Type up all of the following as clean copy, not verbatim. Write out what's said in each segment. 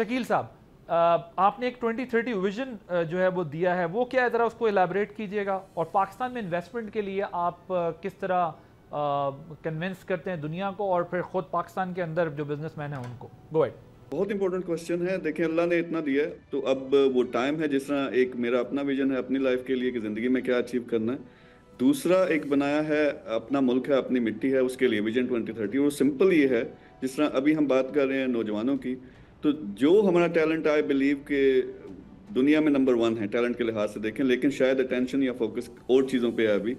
شکیل صاحب آپ نے ایک 2030 ویژن جو ہے وہ دیا ہے، وہ کیا ہے ذرا اس کو ایلیبریٹ کیجئے گا، اور پاکستان میں انویسٹمنٹ کے لیے آپ کس طرح کنونس کرتے ہیں دنیا کو اور پھر خود پاکستان کے اندر جو بزنس مین ہیں ان کو؟ Go at. بہت امپورٹنٹ کوسچن ہے. دیکھیں اللہ نے اتنا دیا ہے تو اب وہ ٹائم ہے، جس طرح ایک میرا اپنا ویژن ہے اپنی لائف کے لیے کہ زندگی میں کیا اچیو کرنا ہے، دوسرا ایک بنایا ہے اپنا ملک ہے اپنی مٹی ہے اس کے لیے ویژن 2030. اور سمپل یہ ہے جس طرح ابھی ہم بات کر رہے ہیں نوجوانوں کی، تو جو ہمارا ٹیلنٹ آئی بلیو کہ دنیا میں نمبر 1 ہے ٹیلنٹ کے لحاظ سے دیکھیں، لیکن شاید اٹینشن یا فوکس اور چیزوں پہ ہے ابھی.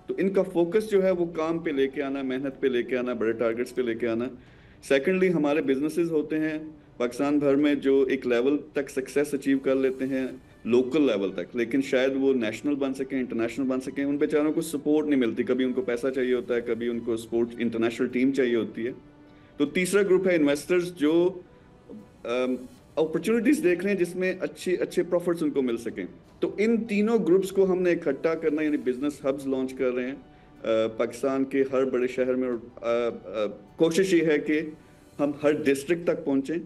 تو ان کا فوکس جو ہے وہ کام پہ لے کے آنا، محنت پہ لے کے آنا، بڑے ٹارگٹس پہ لے کے آنا. سیکنڈلی ہمارے بزنسز ہوتے ہیں پاکستان بھر میں جو ایک لیول تک سکسیس اچیو کر لیتے ہیں لوکل لیول تک، لیکن شاید وہ نیشنل بن سکیں، انٹرنیشنل بن سکیں، ان بیچاروں کو سپورٹ نہیں ملتی. کبھی ان کو پیسہ چاہیے ہوتا ہے، کبھی ان کو سپورٹ انٹرنیشنل ٹیم چاہیے ہوتی ہے. تو تیسرا گروپ ہے انویسٹرز جو اپرچونٹیز دیکھ رہے ہیں جس میں اچھے پروفٹس ان کو مل سکیں. تو ان تینوں گروپس کو ہم نے اکٹھا کرنا، یعنی بزنس ہبز لانچ کر رہے ہیں پاکستان کے ہر بڑے شہر میں. اور کوشش یہ ہے کہ ہم ہر ڈسٹرکٹ تک پہنچیں.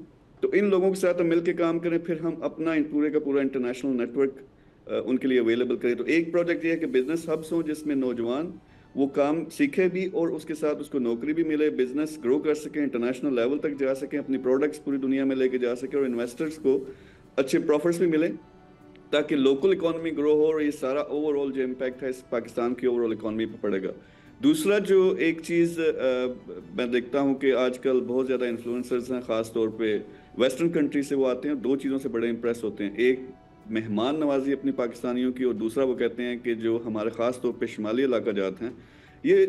تو ان لوگوں کے ساتھ ہم مل کے کام کریں، پھر ہم اپنا پورے کا پورا انٹرنیشنل نیٹ ورک ان کے لیے اویلیبل کریں. تو ایک پروجیکٹ یہ ہے کہ بزنس ہبس ہوں جس میں نوجوان وہ کام سیکھے بھی اور اس کے ساتھ اس کو نوکری بھی ملے، بزنس گرو کر سکیں، انٹرنیشنل لیول تک جا سکیں، اپنی پروڈکٹس پوری دنیا میں لے کے جا سکیں، اور انویسٹرز کو اچھے پروفٹس بھی ملیں تاکہ لوکل اکانومی گرو ہو. اور یہ سارا اوور آل جو امپیکٹ ہے اس پاکستان کی اوور آل اکانومی پہ پڑے گا. دوسرا جو ایک چیز میں دیکھتا ہوں کہ آج کل بہت زیادہ انفلوئنسرز ہیں، خاص طور پہ ویسٹرن کنٹری سے وہ آتے ہیں، 2 چیزوں سے بڑے امپریس ہوتے ہیں. ایک مہمان نوازی اپنی پاکستانیوں کی، اور دوسرا وہ کہتے ہیں کہ جو ہمارے خاص طور پہ شمالی علاقہ جات ہیں یہ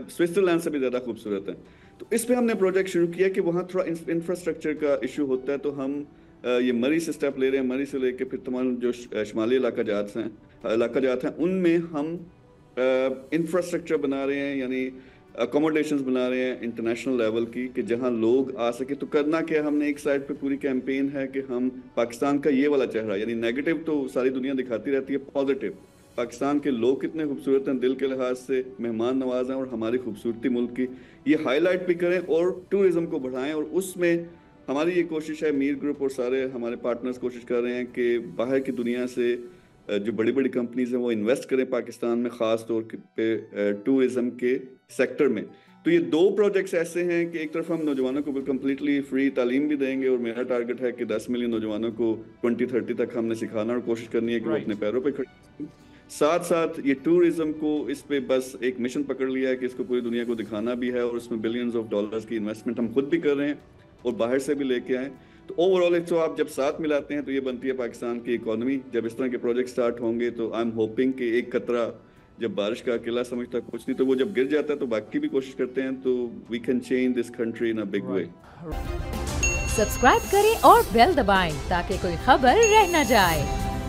سوئٹزرلینڈ سے بھی زیادہ خوبصورت ہیں. تو اس پہ ہم نے پروجیکٹ شروع کیا کہ وہاں تھوڑا انفراسٹرکچر کا ایشو ہوتا ہے. تو ہم یہ مری سے سٹیپ لے رہے ہیں، مری سے لے کے پھر تمام جو شمالی علاقہ جات ہیں ان میں ہم انفراسٹرکچر بنا رہے ہیں، یعنی اکوموڈیشنز بنا رہے ہیں انٹرنیشنل لیول کی کہ جہاں لوگ آ سکے. تو کرنا کیا، ہم نے ایک سائڈ پہ پوری کیمپین ہے کہ ہم پاکستان کا یہ والا چہرہ، یعنی نیگیٹو تو ساری دنیا دکھاتی رہتی ہے، پازیٹیو پاکستان کے لوگ کتنے خوبصورت ہیں دل کے لحاظ سے، مہمان نواز ہیں، اور ہماری خوبصورتی ملک کی یہ ہائی لائٹ بھی کریں اور ٹورزم کو بڑھائیں. اور اس میں ہماری یہ کوشش ہے، میر گروپ اور سارے ہمارے پارٹنرز کوشش کر رہے ہیں کہ باہر کی دنیا سے جو بڑی بڑی کمپنیز ہیں وہ انویسٹ کریں پاکستان میں، خاص طور پہ ٹورزم کے سیکٹر میں. تو یہ 2 پروجیکٹس ایسے ہیں کہ ایک طرف ہم نوجوانوں کو کمپلیٹلی فری تعلیم بھی دیں گے، اور میرا ٹارگٹ ہے کہ 10 ملین نوجوانوں کو 2030 تک ہم نے سکھانا اور کوشش کرنی ہے کہ وہ اپنے پیروں پہ کھڑے ہیں. ساتھ ساتھ یہ ٹورزم کو اس پہ بس ایک مشن پکڑ لیا ہے کہ اس کو پوری دنیا کو دکھانا بھی ہے، اور اس میں بلینز آف ڈالرز کی انویسٹمنٹ ہم خود بھی کر رہے ہیں اور باہر سے بھی لے کے آئیں. تو اوور آل تو آپ جب ساتھ ملاتے ہیں تو یہ بنتی ہے پاکستان کی اکانومی. جب اس طرح کے پروجیکٹ سٹارٹ ہوں گے تو آئی ایم ہوپنگ کہ ایک قطرہ جب بارش کا اکیلا سمجھتا کچھ نہیں، تو وہ جب گر جاتا ہے تو باقی بھی کوشش کرتے ہیں، تو we can change this country in a big way. Subscribe کریں اور بیل دبائیں تاکہ کوئی خبر رہ نہ جائے.